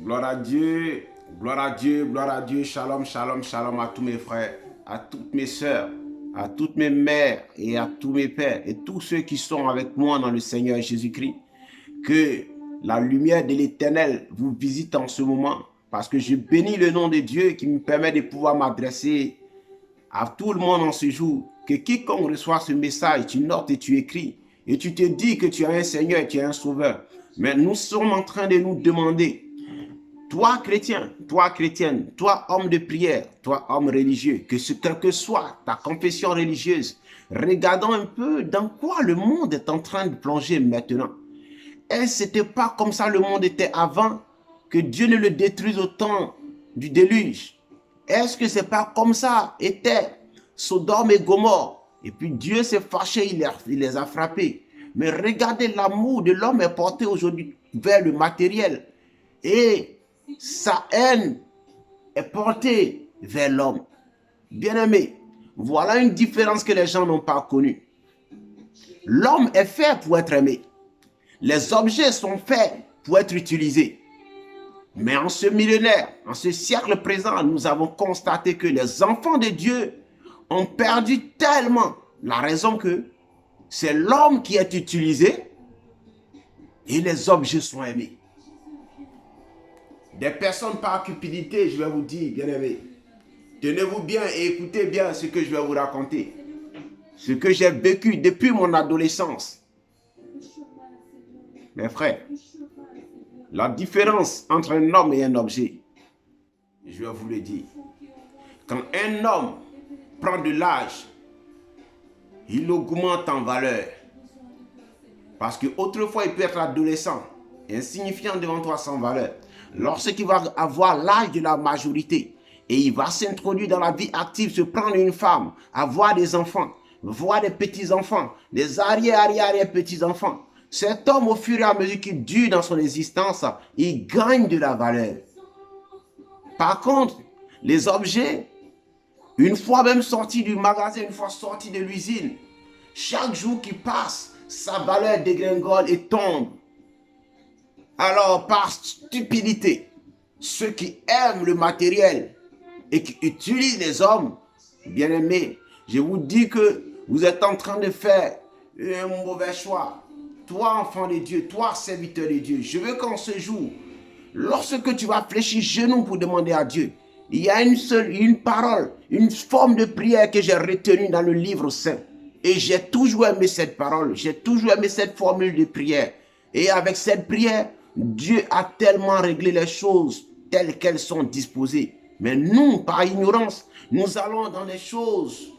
Gloire à Dieu, gloire à Dieu, gloire à Dieu. Shalom, shalom, shalom à tous mes frères, à toutes mes sœurs, à toutes mes mères et à tous mes pères et tous ceux qui sont avec moi dans le Seigneur Jésus-Christ. Que la lumière de l'Éternel vous visite en ce moment parce que je bénis le nom de Dieu qui me permet de pouvoir m'adresser à tout le monde en ce jour. Que quiconque reçoit ce message, tu notes et tu écris et tu te dis que tu as un Seigneur et tu as un Sauveur. Mais nous sommes en train de nous demander, toi chrétien, toi chrétienne, toi homme de prière, toi homme religieux, quelle que soit ta confession religieuse, regardons un peu dans quoi le monde est en train de plonger maintenant. Est-ce que c'était pas comme ça le monde était avant, que Dieu ne le détruise au temps du déluge? Est-ce que c'est pas comme ça était Sodome et Gomorrhe? Et puis Dieu s'est fâché, il les a frappés. Mais regardez, l'amour de l'homme est porté aujourd'hui vers le matériel. Et sa haine est portée vers l'homme. Bien-aimé, voilà une différence que les gens n'ont pas connue. L'homme est fait pour être aimé. Les objets sont faits pour être utilisés. Mais en ce millénaire, en ce siècle présent, nous avons constaté que les enfants de Dieu ont perdu tellement la raison que c'est l'homme qui est utilisé et les objets sont aimés. Des personnes par cupidité, je vais vous dire, bien-aimés, tenez-vous bien et écoutez bien ce que je vais vous raconter. Ce que j'ai vécu depuis mon adolescence. Mes frères, la différence entre un homme et un objet, je vais vous le dire. Quand un homme prend de l'âge, il augmente en valeur. Parce qu'autrefois, il peut être adolescent, insignifiant devant toi sans valeur. Lorsqu'il va avoir l'âge de la majorité et il va s'introduire dans la vie active, se prendre une femme, avoir des enfants, voir des petits-enfants, des arrière-petits-enfants, cet homme, au fur et à mesure qu'il dure dans son existence, il gagne de la valeur. Par contre, les objets, une fois même sortis du magasin, une fois sortis de l'usine, chaque jour qui passe, sa valeur dégringole et tombe. Alors, par stupidité, ceux qui aiment le matériel et qui utilisent les hommes, bien-aimés, je vous dis que vous êtes en train de faire un mauvais choix. Toi, enfant de Dieu, toi, serviteur de Dieu, je veux qu'en ce jour, lorsque tu vas fléchir genoux pour demander à Dieu, il y a une parole, une forme de prière que j'ai retenue dans le livre saint. Et j'ai toujours aimé cette parole, j'ai toujours aimé cette formule de prière. Et avec cette prière, Dieu a tellement réglé les choses telles qu'elles sont disposées. Mais nous, par ignorance, nous allons dans des choses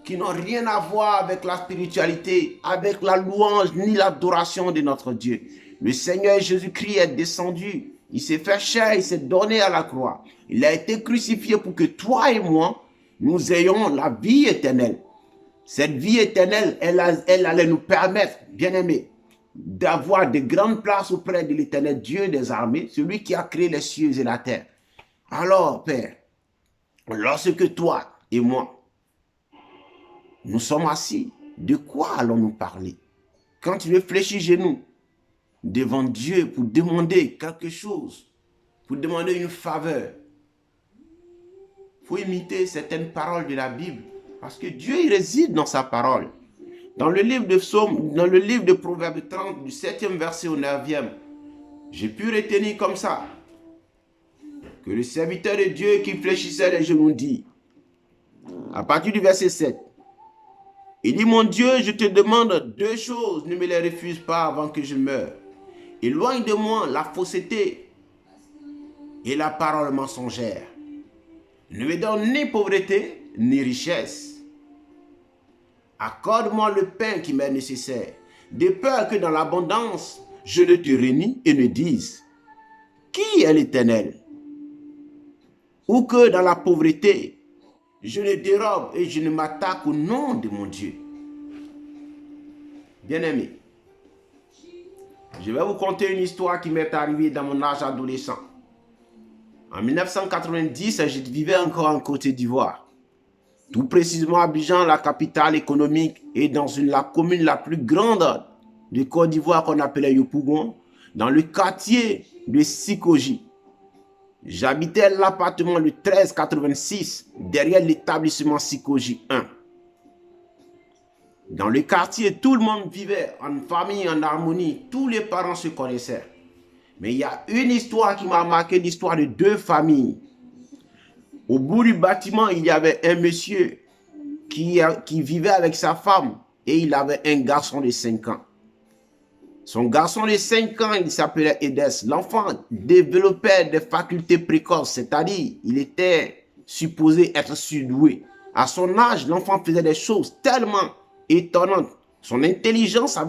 qui n'ont rien à voir avec la spiritualité, avec la louange ni l'adoration de notre Dieu. Le Seigneur Jésus-Christ est descendu, il s'est fait chair, il s'est donné à la croix. Il a été crucifié pour que toi et moi, nous ayons la vie éternelle. Cette vie éternelle, elle allait nous permettre, bien-aimés, d'avoir de grandes places auprès de l'Éternel Dieu des armées, celui qui a créé les cieux et la terre. Alors, Père, lorsque toi et moi, nous sommes assis, de quoi allons-nous parler? Quand tu réfléchis genoux devant Dieu pour demander quelque chose, pour demander une faveur, il faut imiter certaines paroles de la Bible, parce que Dieu il réside dans sa parole. Dans le livre de Psaume, dans le livre de Proverbes 30, du 7e verset au 9e, j'ai pu retenir comme ça, que le serviteur de Dieu qui fléchissait les genoux dit, à partir du verset 7, il dit, mon Dieu, je te demande deux choses, ne me les refuse pas avant que je meure. Éloigne de moi la fausseté et la parole mensongère. Ne me donne ni pauvreté, ni richesse. Accorde-moi le pain qui m'est nécessaire, de peur que dans l'abondance, je ne te renie et ne dise, qui est l'Éternel? Ou que dans la pauvreté, je ne dérobe et je ne m'attaque au nom de mon Dieu. Bien-aimé, je vais vous conter une histoire qui m'est arrivée dans mon âge adolescent. En 1990, je vivais encore en Côte d'Ivoire. Tout précisément à Abidjan, la capitale économique, et dans la commune la plus grande de Côte d'Ivoire qu'on appelait Yopougon, dans le quartier de Sikoji. J'habitais l'appartement le 1386, derrière l'établissement Psychologie 1. Dans le quartier, tout le monde vivait en famille, en harmonie. Tous les parents se connaissaient. Mais il y a une histoire qui m'a marqué, l'histoire de deux familles. Au bout du bâtiment, il y avait un monsieur qui vivait avec sa femme et il avait un garçon de 5 ans. Son garçon de 5 ans, il s'appelait Edes. L'enfant développait des facultés précoces, c'est-à-dire il était supposé être surdoué. À son âge, l'enfant faisait des choses tellement étonnantes. Son intelligence a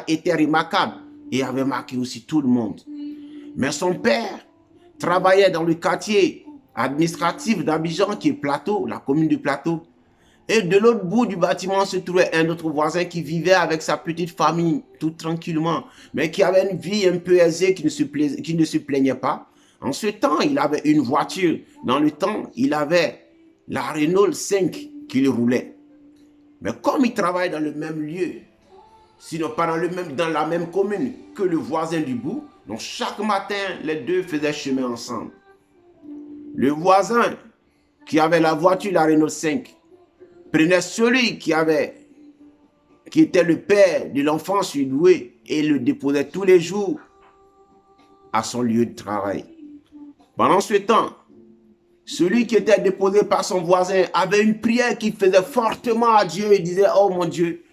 été remarquable et avait marqué aussi tout le monde. Mais son père travaillait dans le quartier administratif d'Abidjan, qui est Plateau, la commune du Plateau. Et de l'autre bout du bâtiment se trouvait un autre voisin qui vivait avec sa petite famille, tout tranquillement, mais qui avait une vie un peu aisée, qui ne se plaignait pas. En ce temps, il avait une voiture. Dans le temps, il avait la Renault 5 qu'il roulait. Mais comme il travaille dans le même lieu, sinon pas dans la même commune que le voisin du bout, donc chaque matin, les deux faisaient chemin ensemble. Le voisin qui avait la voiture, la Renault 5, prenait celui qui était le père de l'enfant surdoué et le déposait tous les jours à son lieu de travail. Pendant ce temps, celui qui était déposé par son voisin avait une prière qu'il faisait fortement à Dieu. Il disait, oh mon Dieu,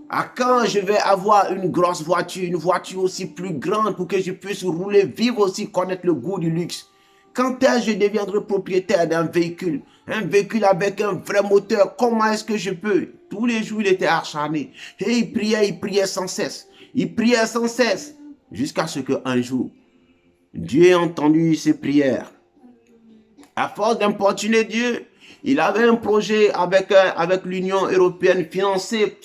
à quand je vais avoir une grosse voiture, une voiture aussi plus grande pour que je puisse rouler, vivre aussi, connaître le goût du luxe? Quand est-ce que je deviendrai propriétaire d'un véhicule? Un véhicule avec un vrai moteur, comment est-ce que je peux? Tous les jours, il était acharné. Et il priait sans cesse. Il priait sans cesse. Jusqu'à ce qu'un jour, Dieu ait entendu ses prières. À force d'importuner Dieu, il avait un projet avec l'Union européenne financé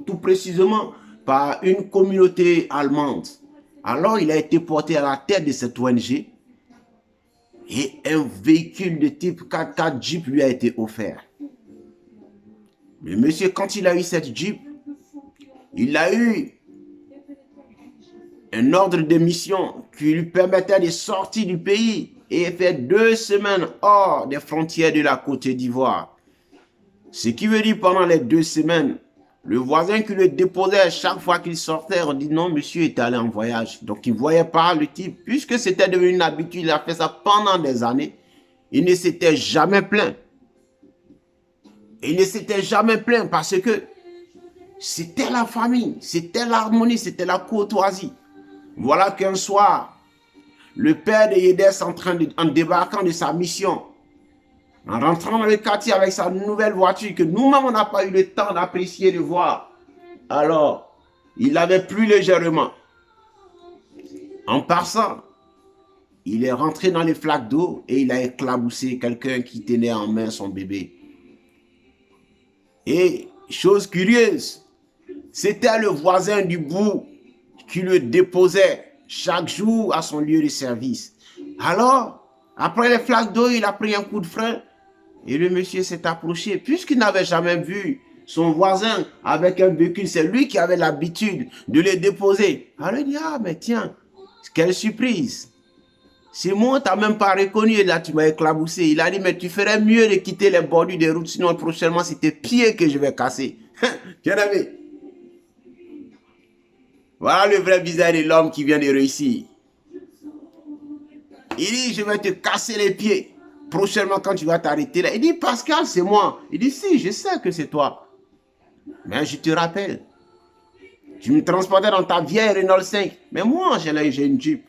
tout précisément par une communauté allemande. Alors, il a été porté à la tête de cette ONG. Et un véhicule de type 4x4 Jeep lui a été offert. Le monsieur, quand il a eu cette Jeep, il a eu un ordre de mission qui lui permettait de sortir du pays et faire 2 semaines hors des frontières de la Côte d'Ivoire. Ce qui veut dire pendant les 2 semaines, le voisin qui le déposait chaque fois qu'il sortait, on dit non, monsieur est allé en voyage. Donc il ne voyait pas le type. Puisque c'était devenu une habitude, il a fait ça pendant des années. Il ne s'était jamais plaint. Il ne s'était jamais plaint parce que c'était la famille, c'était l'harmonie, c'était la courtoisie. Voilà qu'un soir, le père de Yedes en débarquant de sa mission, en rentrant dans le quartier avec sa nouvelle voiture que nous-mêmes, on n'a pas eu le temps d'apprécier, de voir. Alors, il l'avait plus légèrement. En passant, il est rentré dans les flaques d'eau et il a éclaboussé quelqu'un qui tenait en main son bébé. Et, chose curieuse, c'était le voisin du bout qui le déposait chaque jour à son lieu de service. Alors, après les flaques d'eau, il a pris un coup de frein. Et le monsieur s'est approché, puisqu'il n'avait jamais vu son voisin avec un véhicule, c'est lui qui avait l'habitude de le déposer. Alors il dit, ah mais tiens, quelle surprise. C'est moi, tu n'as même pas reconnu, et là tu m'as éclaboussé. Il a dit, mais tu ferais mieux de quitter les bordures des routes, sinon prochainement c'est tes pieds que je vais casser. Bien aimé. Voilà le vrai visage de l'homme qui vient de réussir. Il dit, je vais te casser les pieds. Prochainement, quand tu vas t'arrêter là, il dit, Pascal, c'est moi. Il dit, si, je sais que c'est toi. Mais je te rappelle, tu me transportais dans ta vieille Renault 5. Mais moi, j'ai une Jeep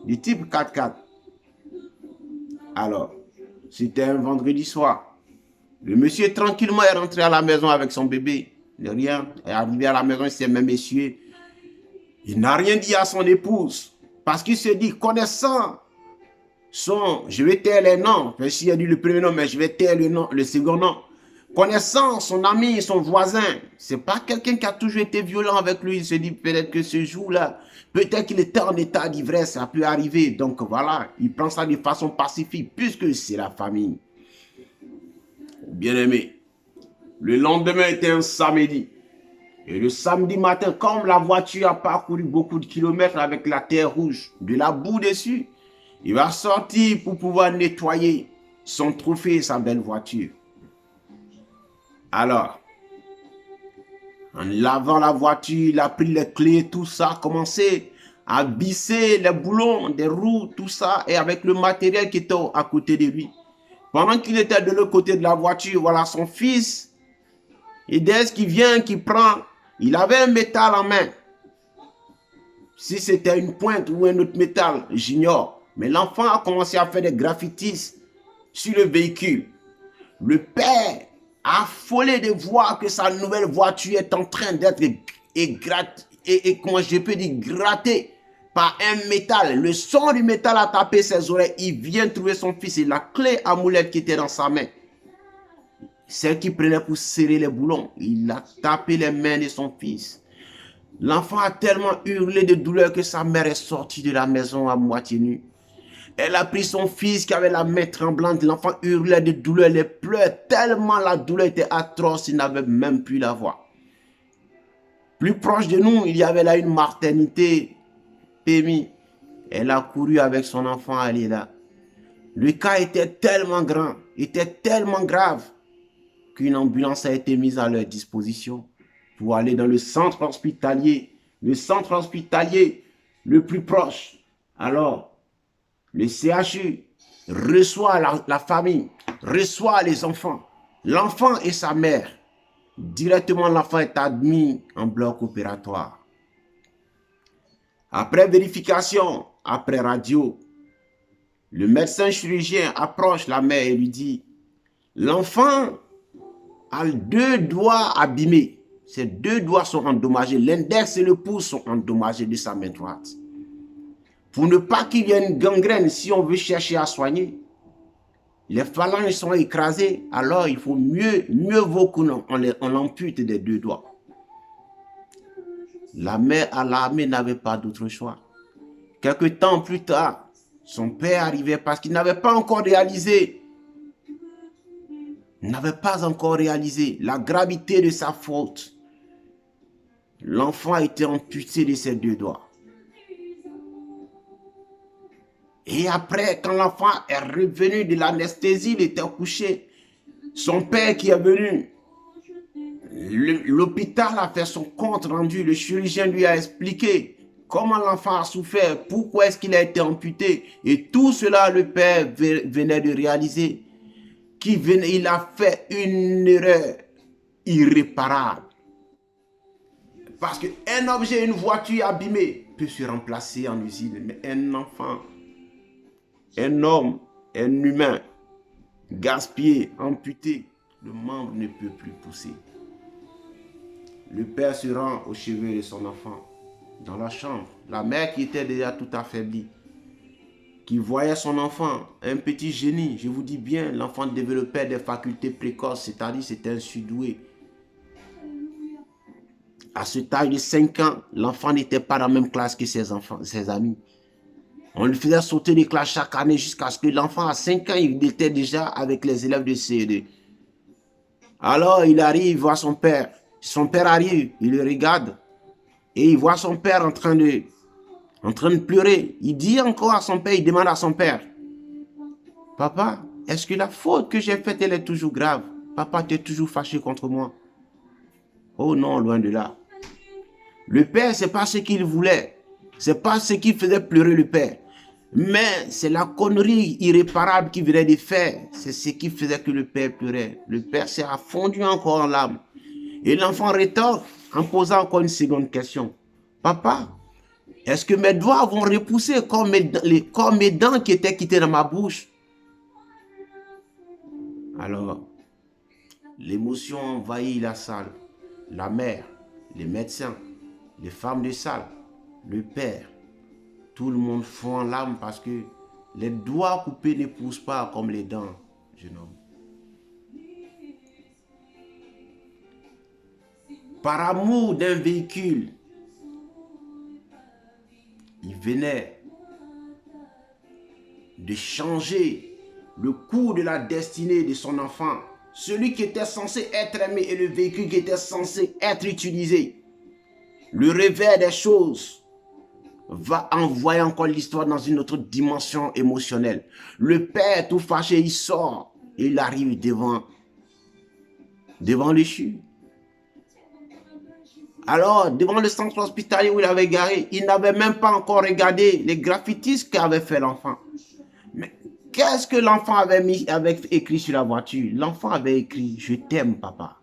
du type 4x4. Alors, c'était un vendredi soir. Le monsieur, tranquillement, est rentré à la maison avec son bébé. Il n'a rien. Il est arrivé à la maison, il s'est même essuyé. Il n'a rien dit à son épouse. Parce qu'il se dit, connaissant je vais taire les noms, s'il a dit le premier nom, mais je vais taire le second nom. Connaissant son ami, son voisin, c'est pas quelqu'un qui a toujours été violent avec lui. Il se dit peut-être que ce jour-là, peut-être qu'il était en état d'ivresse, ça peut arriver. Donc voilà, il prend ça de façon pacifique, puisque c'est la famille. Bien aimé, le lendemain était un samedi. Et le samedi matin, comme la voiture a parcouru beaucoup de kilomètres avec la terre rouge, de la boue dessus, Il va sortir pour pouvoir nettoyer son trophée, sa belle voiture. Alors, en lavant la voiture, il a pris les clés, tout ça, commencé à visser les boulons des roues, tout ça, et avec le matériel qui était à côté de lui. Pendant qu'il était de l'autre côté de la voiture, voilà son fils, Idès qui vient, qui prend, il avait un métal en main. Si c'était une pointe ou un autre métal, j'ignore. Mais l'enfant a commencé à faire des graffitis sur le véhicule. Le père, affolé de voir que sa nouvelle voiture est en train d'être comment je peux dire, grattée par un métal. Le son du métal a tapé ses oreilles. Il vient trouver son fils et la clé à molette qui était dans sa main. Celle qui prenait pour serrer les boulons. Il a tapé les mains de son fils. L'enfant a tellement hurlé de douleur que sa mère est sortie de la maison à moitié nue. Elle a pris son fils qui avait la main tremblante. L'enfant hurlait de douleur, les pleurs, tellement la douleur était atroce, il n'avait même plus la voix. Plus proche de nous, il y avait là une maternité PMI. Elle a couru avec son enfant, elle est là. Le cas était tellement grand, était tellement grave, qu'une ambulance a été mise à leur disposition pour aller dans le centre hospitalier le plus proche. Alors, le CHU reçoit la famille, reçoit les enfants, l'enfant et sa mère. Directement, l'enfant est admis en bloc opératoire. Après vérification, après radio, le médecin chirurgien approche la mère et lui dit, l'enfant a 2 doigts abîmés. Ses 2 doigts sont endommagés. L'index et le pouce sont endommagés de sa main droite. Pour ne pas qu'il y ait une gangrène, si on veut chercher à soigner, les phalanges sont écrasées, alors il faut mieux vaut qu'on l'ampute des 2 doigts. La mère alarmée n'avait pas d'autre choix. Quelque temps plus tard, son père arrivait parce qu'il n'avait pas encore réalisé la gravité de sa faute. L'enfant a été amputé de ses 2 doigts. Et après, quand l'enfant est revenu de l'anesthésie, il était couché. Son père qui est venu, l'hôpital a fait son compte rendu. Le chirurgien lui a expliqué comment l'enfant a souffert, pourquoi est-ce qu'il a été amputé. Et tout cela, le père venait de réaliser qu'il a fait une erreur irréparable. Parce qu'un objet, une voiture abîmée peut se remplacer en usine. Mais un enfant, un homme, un humain, gaspillé, amputé, le membre ne peut plus pousser. Le père se rend au chevet de son enfant, dans la chambre. La mère qui était déjà tout affaiblie, qui voyait son enfant, un petit génie, je vous dis bien, l'enfant développait des facultés précoces, c'est-à-dire c'était un surdoué. À cet âge de 5 ans, l'enfant n'était pas dans la même classe que ses amis. On lui faisait sauter les classes chaque année jusqu'à ce que l'enfant, à 5 ans, il était déjà avec les élèves de CE2. Alors, il arrive, il voit son père. Son père arrive, il le regarde et il voit son père en train de pleurer. Il dit encore à son père, il demande à son père, « Papa, est-ce que la faute que j'ai faite, elle est toujours grave? Papa, tu es toujours fâché contre moi. » Oh non, loin de là. Le père, ce n'est pas ce qu'il voulait. Ce n'est pas ce qui faisait pleurer le père. Mais c'est la connerie irréparable qu'il venait de faire. C'est ce qui faisait que le père pleurait. Le père s'est fondu encore en larmes. Et l'enfant rétorque en posant encore une seconde question. « Papa, est-ce que mes doigts vont repousser comme mes dents qui étaient quittées dans ma bouche? » Alors, l'émotion envahit la salle. La mère, les médecins, les femmes de salle, le père. Tout le monde fond en larmes parce que les doigts coupés ne poussent pas comme les dents, jeune homme. Par amour d'un véhicule, il venait de changer le cours de la destinée de son enfant. Celui qui était censé être aimé et le véhicule qui était censé être utilisé. Le revers des choses. va envoyer encore l'histoire dans une autre dimension émotionnelle. Le père tout fâché, il sort et il arrive devant le CHU. Alors, devant le centre hospitalier où il avait garé, il n'avait même pas encore regardé les graffitis qu'avait fait l'enfant. Mais qu'est-ce que l'enfant avait écrit sur la voiture? L'enfant avait écrit « Je t'aime, papa ».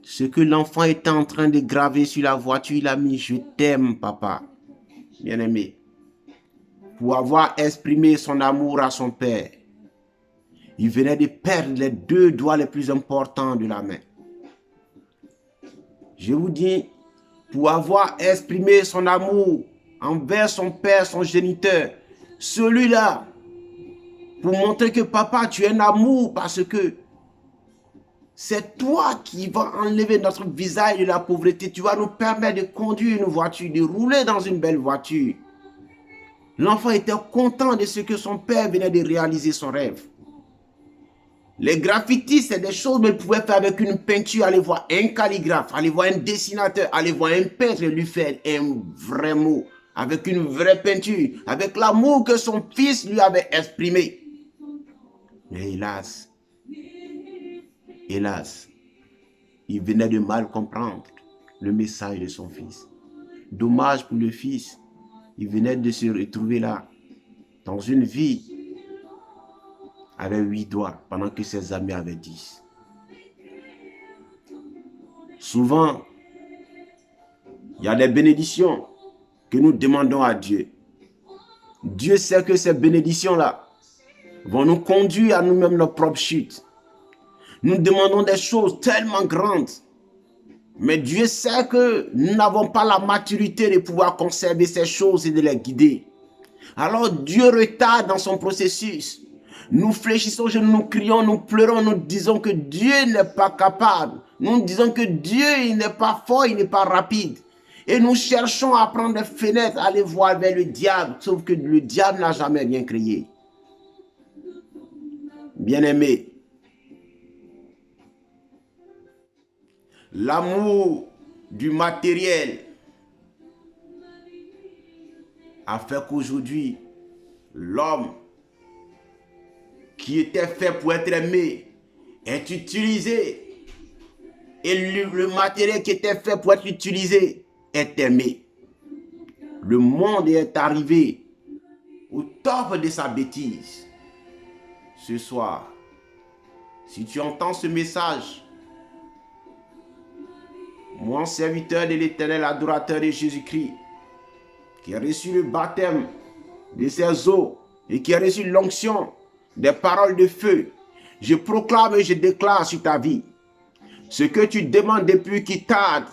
Ce que l'enfant était en train de graver sur la voiture, il a mis « Je t'aime, papa ». Bien-aimé, pour avoir exprimé son amour à son père, il venait de perdre les 2 doigts les plus importants de la main. Je vous dis, pour avoir exprimé son amour envers son père, son géniteur, celui-là, pour montrer que papa, tu es un amour parce que c'est toi qui vas enlever notre visage de la pauvreté. Tu vas nous permettre de conduire une voiture, de rouler dans une belle voiture. L'enfant était content de ce que son père venait de réaliser son rêve. Les graffitis, c'est des choses qu'il pouvait faire avec une peinture. Aller voir un calligraphe, aller voir un dessinateur, aller voir un peintre et lui faire un vrai mot. Avec une vraie peinture, avec l'amour que son fils lui avait exprimé. Mais hélas, il venait de mal comprendre le message de son fils. Dommage pour le fils, il venait de se retrouver là, dans une vie avec 8 doigts, pendant que ses amis avaient 10. Souvent, il y a des bénédictions que nous demandons à Dieu. Dieu sait que ces bénédictions-là vont nous conduire à nous-mêmes notre propre chute. Nous demandons des choses tellement grandes, mais Dieu sait que nous n'avons pas la maturité de pouvoir conserver ces choses et de les guider. Alors Dieu retarde dans son processus. Nous fléchissons, nous crions, nous pleurons, nous disons que Dieu n'est pas capable. Nous disons que Dieu, il n'est pas fort, il n'est pas rapide. Et nous cherchons à prendre des fenêtres, à aller voir vers le diable, sauf que le diable n'a jamais rien créé. Bien-aimé, l'amour du matériel a fait qu'aujourd'hui, l'homme qui était fait pour être aimé est utilisé. Et le matériel qui était fait pour être utilisé est aimé. Le monde est arrivé au top de sa bêtise. Ce soir, si tu entends ce message, moi, serviteur de l'Éternel, adorateur de Jésus-Christ, qui a reçu le baptême de ses eaux et qui a reçu l'onction des paroles de feu, je proclame et je déclare sur ta vie ce que tu demandes depuis qu'il tarde.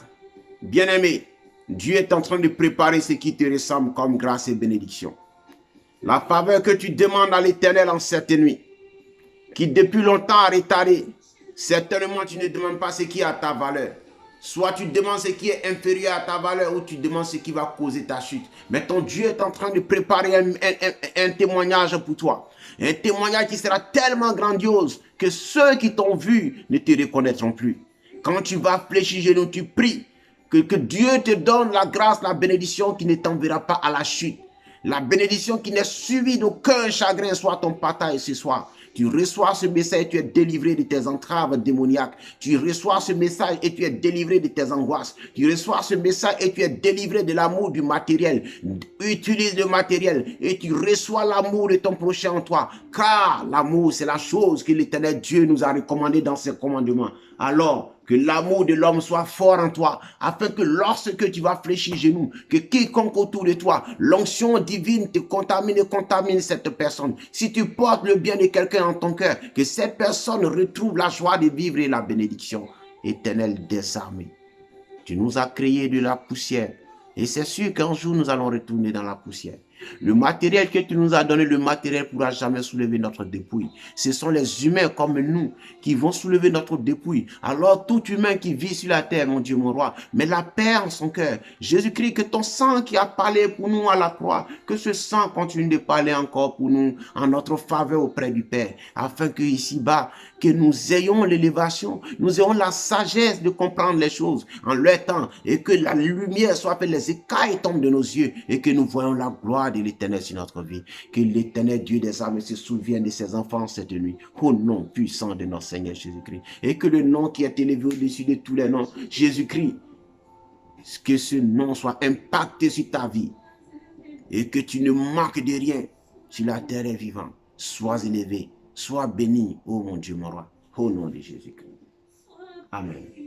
Bien-aimé, Dieu est en train de préparer ce qui te ressemble comme grâce et bénédiction. La faveur que tu demandes à l'Éternel en cette nuit, qui depuis longtemps a retardé, certainement tu ne demandes pas ce qui est à ta valeur. Soit tu demandes ce qui est inférieur à ta valeur ou tu demandes ce qui va causer ta chute. Mais ton Dieu est en train de préparer un témoignage pour toi. Un témoignage qui sera tellement grandiose que ceux qui t'ont vu ne te reconnaîtront plus. Quand tu vas fléchir genou, tu pries que Dieu te donne la grâce, la bénédiction qui ne t'enverra pas à la chute. La bénédiction qui n'est suivie d'aucun chagrin soit ton partage ce soir. Tu reçois ce message et tu es délivré de tes entraves démoniaques. Tu reçois ce message et tu es délivré de tes angoisses. Tu reçois ce message et tu es délivré de l'amour du matériel. Utilise le matériel et tu reçois l'amour de ton prochain en toi. Car l'amour, c'est la chose que l'Éternel Dieu nous a recommandé dans ses commandements. Alors, que l'amour de l'homme soit fort en toi, afin que lorsque tu vas fléchir genoux, que quiconque autour de toi, l'onction divine te contamine et contamine cette personne. Si tu portes le bien de quelqu'un en ton cœur, que cette personne retrouve la joie de vivre et la bénédiction. Éternel des armées, tu nous as créé de la poussière. Et c'est sûr qu'un jour nous allons retourner dans la poussière. Le matériel que tu nous as donné, le matériel ne pourra jamais soulever notre dépouille. Ce sont les humains comme nous qui vont soulever notre dépouille. Alors tout humain qui vit sur la terre, mon Dieu, mon roi, met la paix en son cœur. Jésus-Christ, que ton sang qui a parlé pour nous à la croix, que ce sang continue de parler encore pour nous en notre faveur auprès du Père, afin que ici-bas, que nous ayons l'élévation, nous ayons la sagesse de comprendre les choses en leur temps et que la lumière soit faite, les écailles tombent de nos yeux et que nous voyons la gloire de l'Éternel sur notre vie. Que l'Éternel Dieu des armées se souvienne de ses enfants cette nuit, au nom puissant de notre Seigneur Jésus-Christ. Et que le nom qui est élevé au-dessus de tous les noms, Jésus-Christ, que ce nom soit impacté sur ta vie et que tu ne manques de rien sur la terre est vivant. Sois élevé, sois béni, ô mon Dieu, mon roi, au nom de Jésus-Christ. Amen.